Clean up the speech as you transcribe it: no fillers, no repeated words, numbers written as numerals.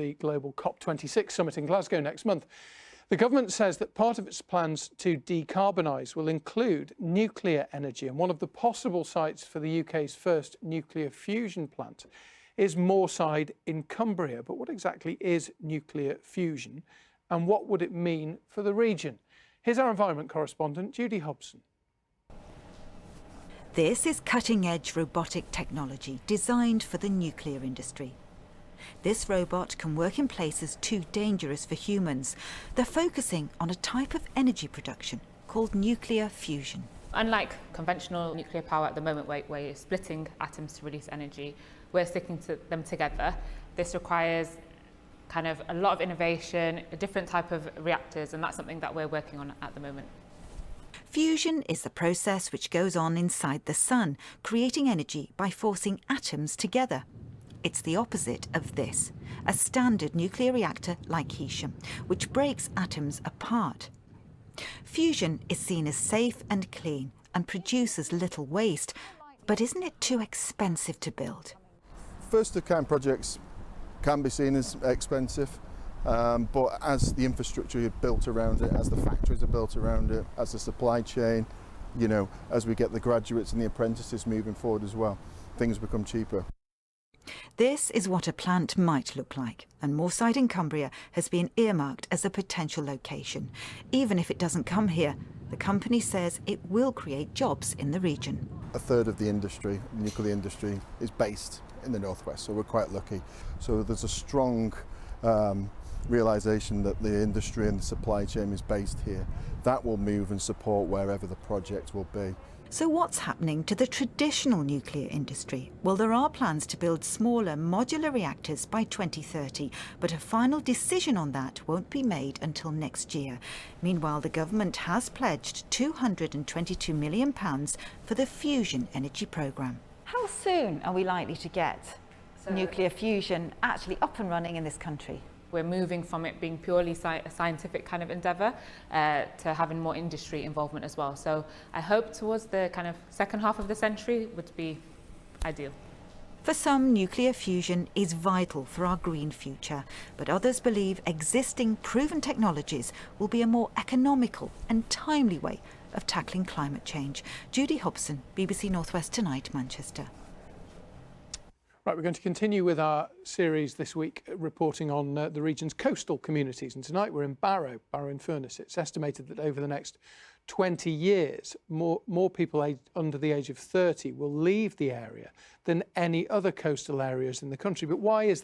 The global COP26 summit in Glasgow next month. The government says that part of its plans to decarbonise will include nuclear energy, and one of the possible sites for the UK's first nuclear fusion plant is Moorside in Cumbria. But what exactly is nuclear fusion and what would it mean for the region? Here's our environment correspondent, Judy Hobson. This is cutting-edge robotic technology designed for the nuclear industry. This robot can work in places too dangerous for humans. They're focusing on a type of energy production called nuclear fusion. Unlike conventional nuclear power at the moment, where you're splitting atoms to release energy, we're sticking them together. This requires kind of a lot of innovation, a different type of reactors, and that's something that we're working on at the moment. Fusion is the process which goes on inside the sun, creating energy by forcing atoms together. It's the opposite of this, a standard nuclear reactor like Heysham, which breaks atoms apart. Fusion is seen as safe and clean and produces little waste, but isn't it too expensive to build? First-of-kind projects can be seen as expensive, but as the infrastructure is built around it, as the factories are built around it, as the supply chain, as we get the graduates and the apprentices moving forward as well, things become cheaper. This is what a plant might look like, and Moorside in Cumbria has been earmarked as a potential location. Even if it doesn't come here, the company says it will create jobs in the region. A third of the industry, nuclear industry, is based in the northwest, so we're quite lucky. So there's a strong realisation that the industry and the supply chain is based here. That will move and support wherever the project will be. So what's happening to the traditional nuclear industry? Well, there are plans to build smaller modular reactors by 2030, but a final decision on that won't be made until next year. Meanwhile, the government has pledged £222 million for the fusion energy programme. How soon are we likely to get nuclear fusion actually up and running in this country? We're moving from it being purely a scientific kind of endeavour to having more industry involvement as well. So I hope towards the kind of second half of the century would be ideal. For some, nuclear fusion is vital for our green future, but others believe existing proven technologies will be a more economical and timely way of tackling climate change. Judy Hobson, BBC North West Tonight, Manchester. Right, we're going to continue with our series this week, reporting on the region's coastal communities. And tonight we're in Barrow-in-Furness. It's estimated that over the next 20 years, more people under the age of 30 will leave the area than any other coastal areas in the country. But why is